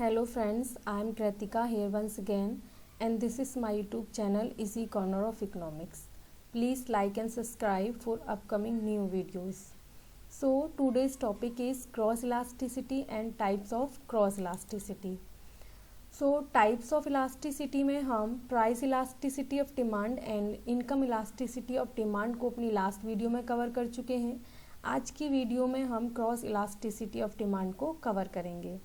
Hello friends, I am Kritika here once again and this is my YouTube channel Easy Corner of Economics. Please like and subscribe for upcoming new videos. So today's topic is cross elasticity and types of cross elasticity. So types of elasticity में हम price elasticity of demand and income elasticity of demand को अपनी last video में cover कर चुके हैं. आज की वीडियो में हम क्रॉस इलास्टिसिटी ऑफ डिमांड को कवर करेंगे.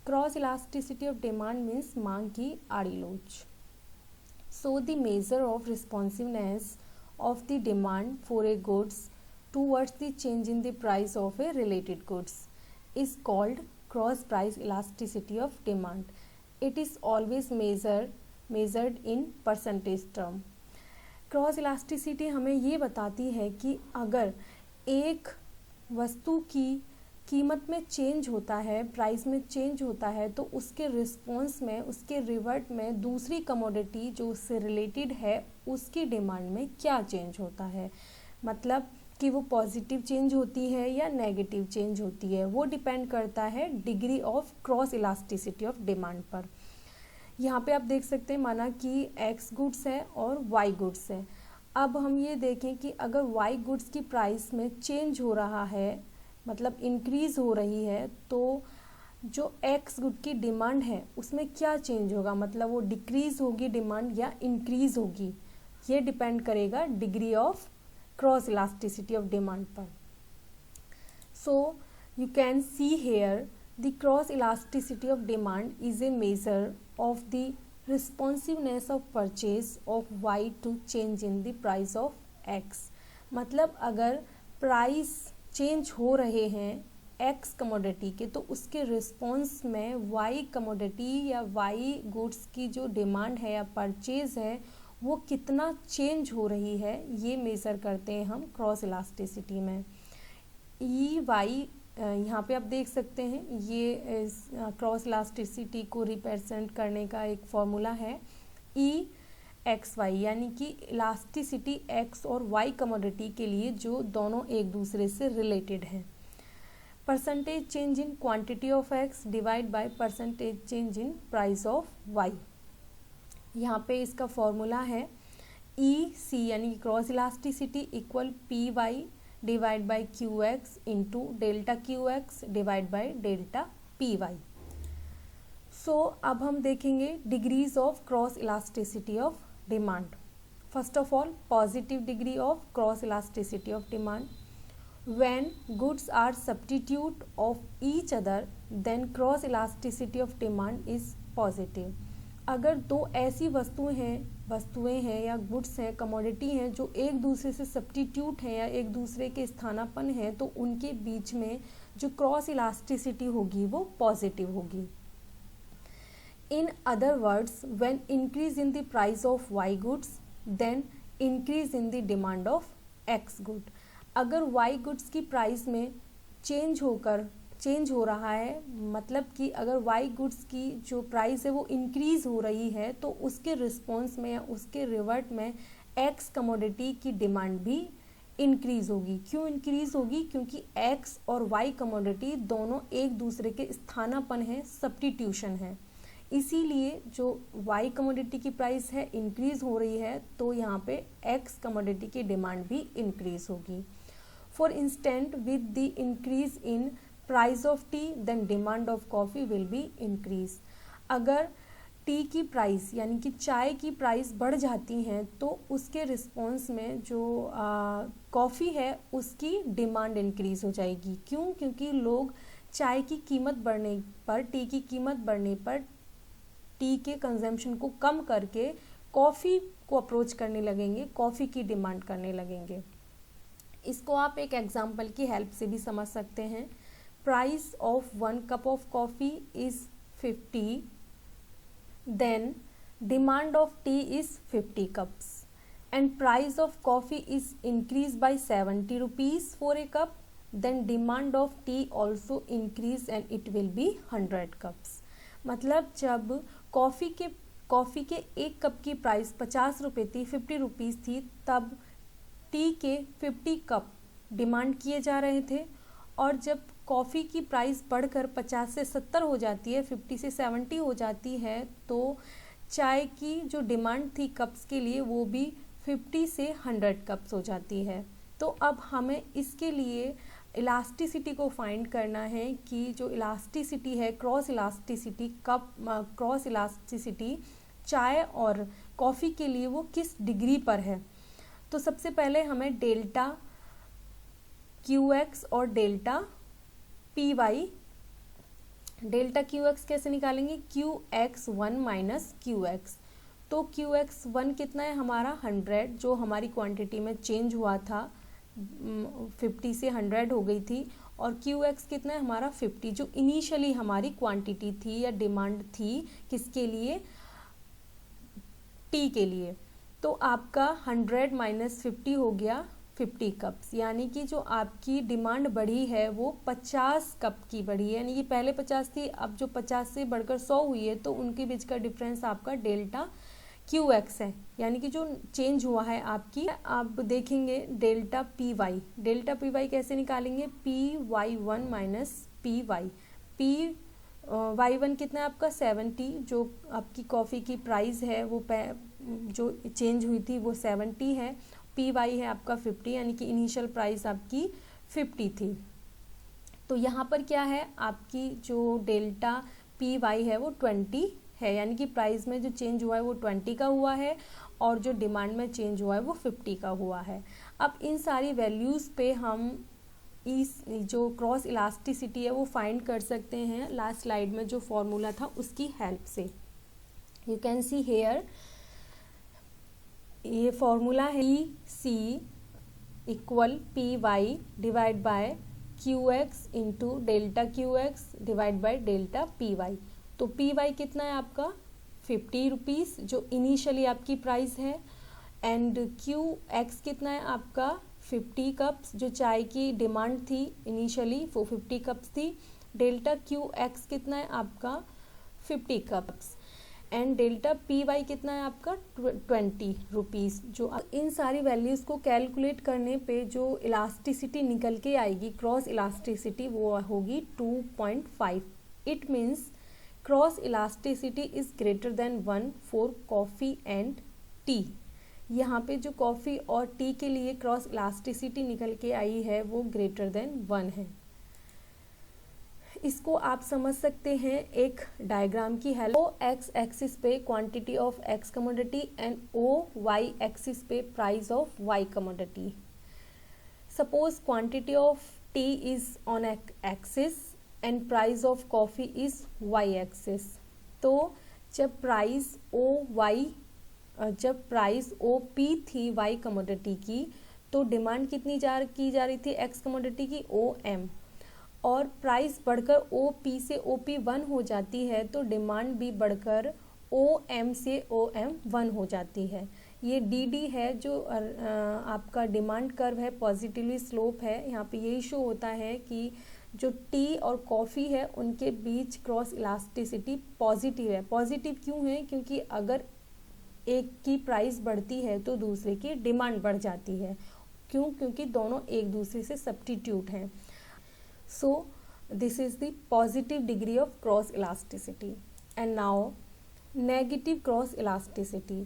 Cross elasticity of demand means मांग की आड़ी लोच. So the measure of responsiveness of the demand for a goods towards the change in the price of A related goods is called cross price elasticity of demand. It is always measured in percentage term. Cross elasticity हमें ये बताती है कि अगर एक वस्तु की कीमत में चेंज होता है, प्राइस में चेंज होता है, तो उसके रिस्पॉन्स में, उसके रिवर्ट में दूसरी कमोडिटी जो उससे रिलेटेड है उसकी डिमांड में क्या चेंज होता है. मतलब कि वो पॉजिटिव चेंज होती है या नेगेटिव चेंज होती है, वो डिपेंड करता है degree of cross elasticity of demand पर. यहाँ पे आप देख सकते हैं माना कि एक्स गुड्स है और वाई गुड्स है. अब हम ये देखें कि अगर वाई गुड्स की प्राइस में चेंज हो रहा है, मतलब इंक्रीज हो रही है, तो जो एक्स गुड की डिमांड है उसमें क्या चेंज होगा, मतलब वो डिक्रीज होगी डिमांड या इंक्रीज होगी, ये डिपेंड करेगा degree of cross elasticity of demand पर. So you can see here the cross elasticity of demand is a measure of the responsiveness of purchase of y to change in the price of x. मतलब अगर price change हो रहे हैं x commodity के, तो उसके response में y commodity या y गुड्स की जो डिमांड है या परचेज है वो कितना चेंज हो रही है, ये मेज़र करते हैं हम क्रॉस इलास्टिसिटी में. ई वाई यहाँ पे आप देख सकते हैं, ये क्रॉस इलास्टिसिटी को रिप्रेजेंट करने का एक फॉर्मूला है ई एक्स वाई, यानी कि इलास्टिसिटी एक्स और वाई कमोडिटी के लिए जो दोनों एक दूसरे से रिलेटेड हैं. Percentage change in quantity of X divide by percentage change in price of Y. यहाँ पे इसका फॉर्मूला है ई सी यानी cross elasticity equal P Y divide by Q X into delta Q X divide by delta P Y. So अब हम देखेंगे degrees of cross elasticity of demand. First of all positive degree of cross elasticity of demand. When goods are substitute of each other then cross elasticity of demand is positive. अगर दो ऐसी वस्तुएं हैं या goods हैं, commodity हैं जो एक दूसरे से सब्स्टिट्यूट हैं या एक दूसरे के स्थानापन्न हैं, तो उनके बीच में जो क्रॉस इलास्टिसिटी होगी वो पॉजिटिव होगी. In other words when increase in the price of Y goods then increase in the demand of X good. अगर वाई गुड्स की प्राइस में चेंज हो रहा है, मतलब कि अगर वाई गुड्स की जो प्राइस है वो इंक्रीज हो रही है, तो उसके रिस्पॉन्स में या उसके रिवर्ट में एक्स कमोडिटी की डिमांड भी इंक्रीज होगी. क्यों इंक्रीज होगी? क्योंकि एक्स और वाई कमोडिटी दोनों एक दूसरे के स्थानापन्न है, सब्स्टिट्यूशन है. इसीलिए जो वाई कमोडिटी की प्राइस है इंक्रीज हो रही है, तो यहाँ पे एक्स कमोडिटी की डिमांड भी इंक्रीज होगी. For instant with the increase in price of tea then demand of coffee will be increase. अगर टी की प्राइस यानी कि चाय की प्राइस बढ़ जाती हैं, तो उसके रिस्पॉन्स में जो कॉफ़ी है उसकी डिमांड इंक्रीज हो जाएगी. क्यों? क्योंकि लोग चाय की कीमत बढ़ने पर, टी की कीमत बढ़ने पर टी के कंजम्पशन को कम करके कॉफ़ी को अप्रोच करने लगेंगे, कॉफ़ी की डिमांड करने लगेंगे. इसको आप एक एग्जाम्पल की हेल्प से भी समझ सकते हैं. Price of 1 cup of coffee is 50, then demand of tea is 50 cups and price of coffee is increased by 70 rupees for a cup, then demand of tea also increase and it will be 100 cups. मतलब जब coffee के एक cup की price 50 रुपये थी, 50 rupees थी, तब T के 50 कप डिमांड किए जा रहे थे, और जब कॉफ़ी की प्राइस बढ़कर 50 से 70 हो जाती है, 50 से 70 हो जाती है, तो चाय की जो डिमांड थी कप्स के लिए वो भी 50 से 100 कप्स हो जाती है। तो अब हमें इसके लिए इलास्टिसिटी को फाइंड करना है कि जो इलास्टिसिटी है, क्रॉस इलास्टिसिटी, क्रॉस इलास्टिसिटी चाय और कॉफ़ी के लिए वो किस डिग्री पर है। तो सबसे पहले हमें डेल्टा QX और डेल्टा PY, डेल्टा QX कैसे निकालेंगे, QX1 माइनस QX। तो QX1 कितना है हमारा 100, जो हमारी क्वांटिटी में चेंज हुआ था, 50 से 100 हो गई थी, और QX कितना है हमारा 50, जो इनिशियली हमारी क्वांटिटी थी या डिमांड थी किसके लिए, टी के लिए। तो आपका 100 माइनस 50 हो गया 50 कप्स, यानी कि जो आपकी डिमांड बढ़ी है वो 50 कप की बढ़ी है, यानी कि पहले 50 थी, अब जो 50 से बढ़कर 100 हुई है, तो उनके बीच का डिफरेंस आपका डेल्टा QX है, यानी कि जो चेंज हुआ है आपकी। आप देखेंगे डेल्टा PY, डेल्टा PY कैसे निकालेंगे, PY1 माइनस PY, Y1 कितना है आपका 70, जो आपकी कॉफ़ी की प्राइस है वो जो चेंज हुई थी वो 70 है, PY है आपका 50, यानी कि इनिशियल प्राइस आपकी 50 थी। तो यहाँ पर क्या है, आपकी जो डेल्टा PY है वो 20 है, यानी कि प्राइस में जो चेंज हुआ है वो 20 का हुआ है, और जो डिमांड में चेंज हुआ है वो 50 का हुआ है। अब इन सारी वैल्यूज़ पे हम इस जो क्रॉस इलास्टिसिटी है वो फाइंड कर सकते हैं लास्ट स्लाइड में जो फॉर्मूला था उसकी हेल्प से। यू कैन सी हेयर, ये फॉर्मूला है EC equal PY divide by QX into delta QX divide by delta PY। तो PY कितना है आपका 50 रुपीज़, जो इनिशियली आपकी प्राइस है, एंड QX कितना है आपका 50 कप्स, जो चाय की डिमांड थी इनिशियली वो 50 कप्स थी। डेल्टा QX कितना है आपका 50 कप्स, एंड डेल्टा PY कितना है आपका 20 रुपीज़। जो इन सारी वैल्यूज़ को कैलकुलेट करने पे जो इलास्टिसिटी निकल के आएगी, क्रॉस इलास्टिसिटी, वो होगी 2.5। It means cross elasticity is greater than 1 for coffee and T. यहाँ पे जो कॉफ़ी और टी के लिए क्रॉस इलास्टिसिटी निकल के आई है वो ग्रेटर देन 1 है। इसको आप समझ सकते हैं एक डायग्राम की हेल्प। O x एक्सिस पे quantity of x commodity and O y axis पे price of y commodity. Suppose quantity of tea is on axis and price of coffee is y axis. तो जब price OP थी y commodity की, तो demand कितनी की जा रही थी x कमोडिटी की, OM, और प्राइस बढ़कर OP से OP1 हो जाती है, तो डिमांड भी बढ़कर OM से OM1 हो जाती है। ये DD है जो आपका डिमांड कर्व है, पॉजिटिवली स्लोप है। यहाँ पे यही शो होता है कि जो टी और कॉफ़ी है उनके बीच क्रॉस इलास्टिसिटी पॉजिटिव है। पॉजिटिव क्यों है, क्योंकि अगर एक की प्राइस बढ़ती है तो दूसरे की डिमांड बढ़ जाती है। क्यों, क्योंकि दोनों एक दूसरे से सब्स्टिट्यूट हैं। So this is the positive degree of cross elasticity. And now negative cross elasticity.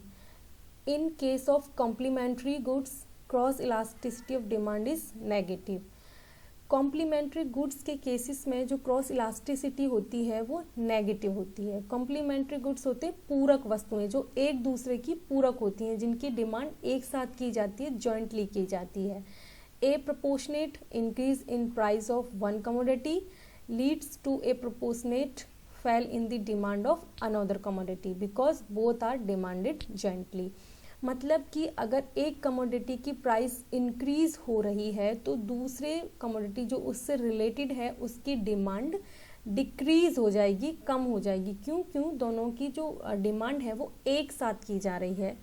In case of complementary goods, cross elasticity of demand is negative. Complementary goods के केसेस में जो क्रॉस इलास्टिसिटी होती है वो negative होती है। Complementary goods होते हैं पूरक वस्तुएं, जो एक दूसरे की पूरक होती हैं, जिनकी डिमांड एक साथ की जाती है, जॉइंटली की जाती है। A proportionate increase in price of one commodity leads to a proportionate fall in the demand of another commodity because both are demanded jointly. मतलब कि अगर एक कमोडिटी की प्राइस इंक्रीज हो रही है तो दूसरे कमोडिटी जो उससे रिलेटेड है उसकी डिमांड डिक्रीज हो जाएगी, कम हो जाएगी। क्यों, दोनों की जो डिमांड है वो एक साथ की जा रही है,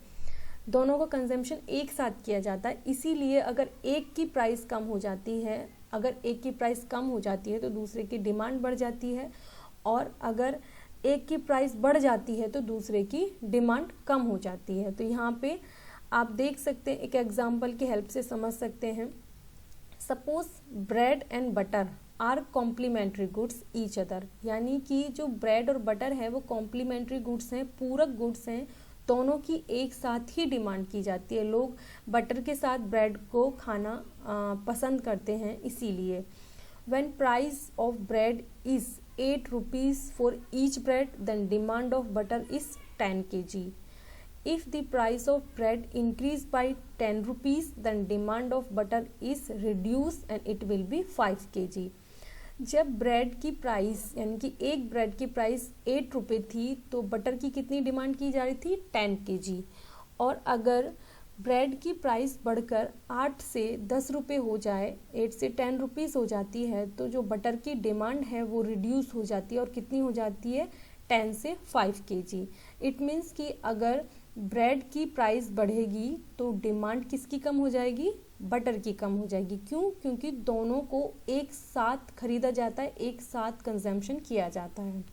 दोनों का कंजम्पशन एक साथ किया जाता है। इसीलिए अगर एक की प्राइस कम हो जाती है, तो दूसरे की डिमांड बढ़ जाती है, और अगर एक की प्राइस बढ़ जाती है तो दूसरे की डिमांड कम हो जाती है। तो यहाँ पे आप देख सकते हैं, एक एग्जांपल की हेल्प से समझ सकते हैं। Suppose bread and butter are complementary goods each other, यानी कि जो ब्रेड और बटर है वो कॉम्प्लीमेंट्री गुड्स हैं, पूरक गुड्स हैं, दोनों की एक साथ ही डिमांड की जाती है। लोग बटर के साथ ब्रेड को खाना पसंद करते हैं इसीलिए। When price of bread is 8 rupees for each bread, then demand of butter is 10 kg. If the price of bread increase by 10 rupees, then demand of butter is reduced and it will be 5 kg. जब bread की price यानी कि एक bread की price 8 रुपये थी तो butter की कितनी डिमांड की जा रही थी 10 kg। और अगर ब्रेड की प्राइस बढ़कर 8 से 10 रुपये हो जाए, 8 से 10 रुपीज़ हो जाती है, तो जो बटर की डिमांड है वो रिड्यूस हो जाती है और कितनी हो जाती है 10 से 5 kg। इट मीन्स कि अगर ब्रेड की प्राइस बढ़ेगी तो डिमांड किसकी कम हो जाएगी, बटर की कम हो जाएगी। क्यों? क्योंकि दोनों को एक साथ खरीदा जाता है, एक साथ कंजम्पशन किया जाता है।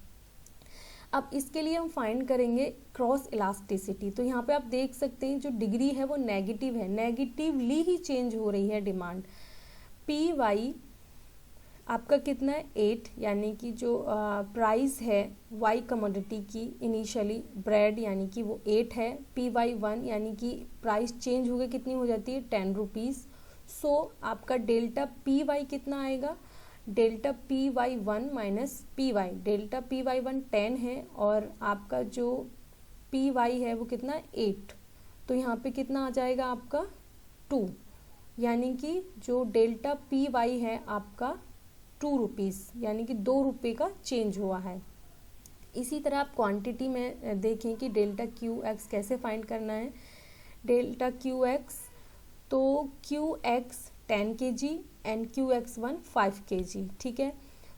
अब इसके लिए हम फाइंड करेंगे क्रॉस इलास्टिसिटी। तो यहाँ पे आप देख सकते हैं जो डिग्री है वो नेगेटिव है, नेगेटिवली ही चेंज हो रही है डिमांड। पी वाई आपका कितना है 8, यानी कि जो प्राइस है वाई कमोडिटी की इनिशियली ब्रेड यानी कि वो 8 है। पी वाई 1 यानी कि प्राइस चेंज हो गई, कितनी हो जाती है 10 रुपीज़। सो आपका डेल्टा पी वाई कितना आएगा, delta P Y 1 minus P Y, delta P Y 1 10 है और आपका जो पी वाई है वो कितना 8, तो यहाँ पे कितना आ जाएगा आपका 2, यानी कि जो डेल्टा पी वाई है आपका 2 रुपीज़, यानी कि 2 रुपये का चेंज हुआ है। इसी तरह आप क्वांटिटी में देखें कि डेल्टा क्यू एक्स कैसे फाइंड करना है। डेल्टा क्यू एक्स, तो Q x 10 kg and QX1 5 kg, ठीक है।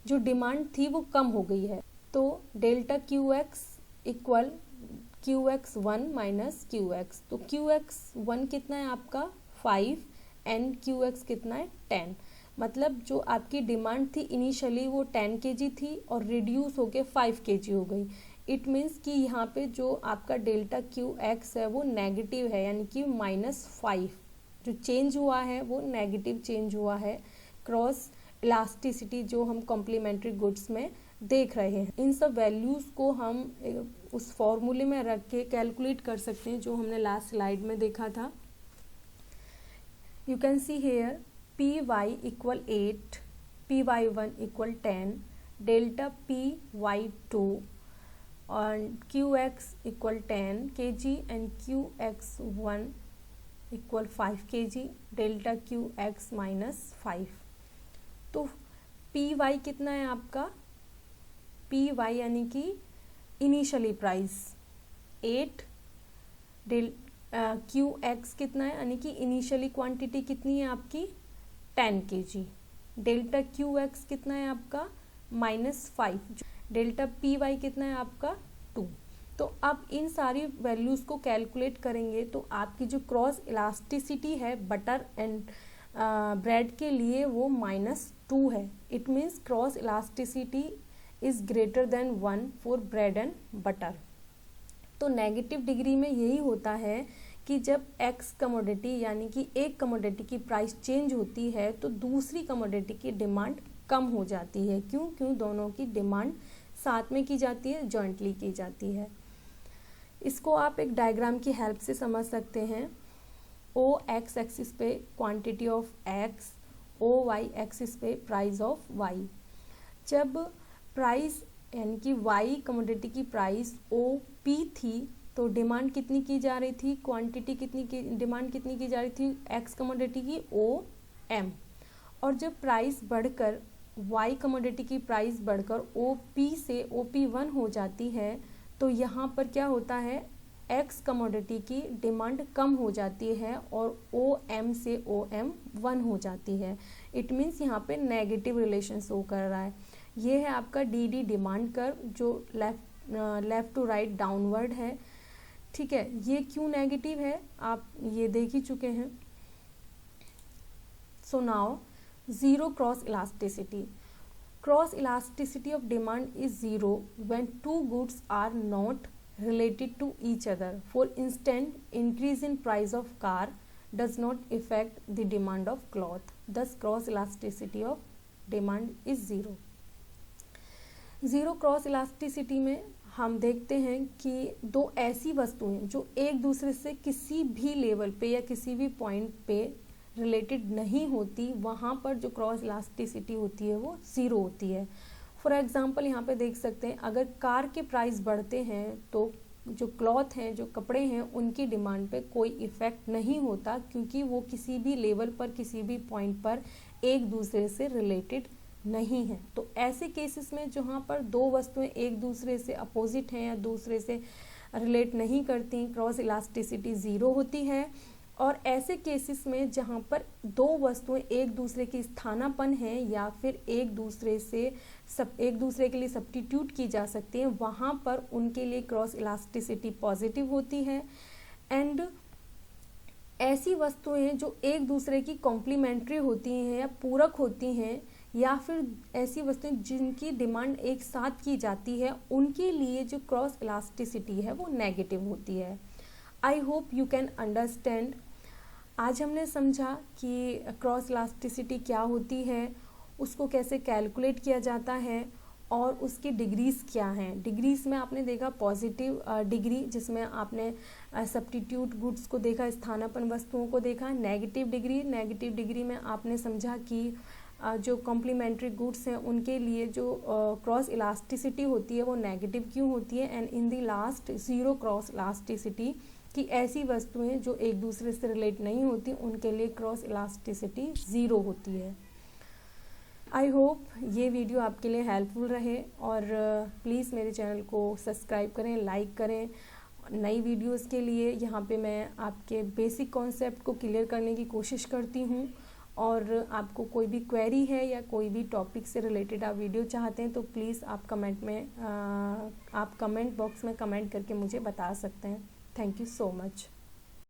जो डिमांड थी वो कम हो गई है, तो delta QX equal QX1 minus QX, तो QX1 कितना है आपका 5 एंड QX कितना है 10। मतलब जो आपकी डिमांड थी इनिशियली वो 10 kg थी और रिड्यूस होके 5 kg हो गई। इट मीन्स कि यहाँ पे जो आपका डेल्टा QX है वो नेगेटिव है, यानी कि -5। जो चेंज हुआ है वो नेगेटिव चेंज हुआ है। क्रॉस इलास्टिसिटी जो हम कॉम्प्लीमेंट्री गुड्स में देख रहे हैं, इन सब वैल्यूज़ को हम उस फॉर्मूले में रख के कैलकुलेट कर सकते हैं जो हमने लास्ट स्लाइड में देखा था। You can see here P Y equal 8, P Y 1 equal 10, delta P Y 2 और Q X equal 10 kg and Q X 1 equal 5 kg, delta Q X minus 5। तो पी वाई कितना है आपका, पी वाई यानी कि इनिशियली प्राइस 8, क्यू एक्स कितना है यानी कि इनिशियली क्वांटिटी कितनी है आपकी 10 kg, डेल्टा क्यू एक्स कितना है आपका -5, डेल्टा पी वाई कितना है आपका 2। तो अब इन सारी वैल्यूज़ को कैलकुलेट करेंगे तो आपकी जो क्रॉस इलास्टिसिटी है बटर एंड ब्रेड के लिए वो -2 है। It means cross elasticity is greater than 1 for bread and butter. तो नेगेटिव डिग्री में यही होता है कि जब एक्स कमोडिटी यानी कि एक कमोडिटी की प्राइस चेंज होती है तो दूसरी कमोडिटी की डिमांड कम हो जाती है। क्यों दोनों की डिमांड साथ में की जाती है, जॉइंटली की जाती है। इसको आप एक डायग्राम की हेल्प से समझ सकते हैं। ओ एक्स एक्सिस पे quantity of X, O Y axis पे प्राइस ऑफ वाई। जब प्राइस यानी कि वाई कमोडिटी की प्राइस ओ पी थी तो डिमांड कितनी की जा रही थी, क्वांटिटी कितनी की डिमांड कितनी की जा रही थी एक्स कमोडिटी की ओ एम। और जब प्राइस बढ़कर वाई कमोडिटी की प्राइस बढ़कर ओ पी से ओ पी 1 हो जाती है तो यहाँ पर क्या होता है, एक्स कमोडिटी की डिमांड कम हो जाती है और ओ एम से ओ एम 1 हो जाती है। इट मीन्स यहाँ पे नेगेटिव रिलेशन शो कर रहा है। ये है आपका डी डी डिमांड कर्व जो लेफ्ट टू राइट डाउनवर्ड है, ठीक है। ये क्यों नेगेटिव है आप ये देख ही चुके हैं। So now zero cross elasticity. Cross elasticity of demand is zero when two goods are not related to each other. For instance, increase in price of car does not affect the demand of cloth. Thus cross elasticity of demand is zero. Zero cross elasticity में हम देखते हैं कि दो ऐसी वस्तुएं जो एक दूसरे से किसी भी लेवल पे या किसी भी पॉइंट पे रिलेटेड नहीं होती, वहाँ पर जो क्रॉस इलास्टिसिटी होती है वो ज़ीरो होती है। फॉर एग्जांपल यहाँ पे देख सकते हैं, अगर कार के प्राइस बढ़ते हैं तो जो क्लॉथ हैं, जो कपड़े हैं, उनकी डिमांड पे कोई इफ़ेक्ट नहीं होता, क्योंकि वो किसी भी लेवल पर, किसी भी पॉइंट पर एक दूसरे से रिलेटेड नहीं है। तो ऐसे केसेस में जहाँ पर दो वस्तुएं एक दूसरे से अपोजिट हैं या दूसरे से रिलेट नहीं करती, क्रॉस इलास्टिसिटी ज़ीरो होती है। और ऐसे केसेस में जहाँ पर दो वस्तुएं एक दूसरे की स्थानापन्न हैं या फिर एक दूसरे के लिए सब्स्टिट्यूट की जा सकती हैं, वहाँ पर उनके लिए क्रॉस इलास्टिसिटी पॉजिटिव होती है। एंड ऐसी वस्तुएं जो एक दूसरे की कॉम्प्लीमेंट्री होती हैं या पूरक होती हैं, या फिर ऐसी वस्तुएं जिनकी डिमांड एक साथ की जाती है, उनके लिए जो क्रॉस इलास्टिसिटी है वो नेगेटिव होती है। I hope you can understand. आज हमने समझा कि क्रॉस इलास्टिसिटी क्या होती है, उसको कैसे कैलकुलेट किया जाता है और उसकी डिग्रीज़ क्या हैं। डिग्रीज़ में आपने देखा पॉजिटिव डिग्री, जिसमें आपने सब्स्टिट्यूट गुड्स को देखा, स्थानापन्न वस्तुओं को देखा। नेगेटिव डिग्री में आपने समझा कि जो कॉम्प्लीमेंट्री गुड्स हैं उनके लिए जो क्रॉस इलास्टिसिटी होती है वो नेगेटिव क्यों होती है। And in the last zero cross elasticity, कि ऐसी वस्तुएं जो एक दूसरे से रिलेट नहीं होती, उनके लिए क्रॉस इलास्टिसिटी ज़ीरो होती है। आई होप ये वीडियो आपके लिए हेल्पफुल रहे, और प्लीज़ मेरे चैनल को सब्सक्राइब करें, लाइक करें। नई वीडियोस के लिए यहाँ पे मैं आपके बेसिक कॉन्सेप्ट को क्लियर करने की कोशिश करती हूँ, और आपको कोई भी क्वेरी है या कोई भी टॉपिक से रिलेटेड आप वीडियो चाहते हैं तो प्लीज़ आप कमेंट बॉक्स में कमेंट करके मुझे बता सकते हैं। Thank you so much.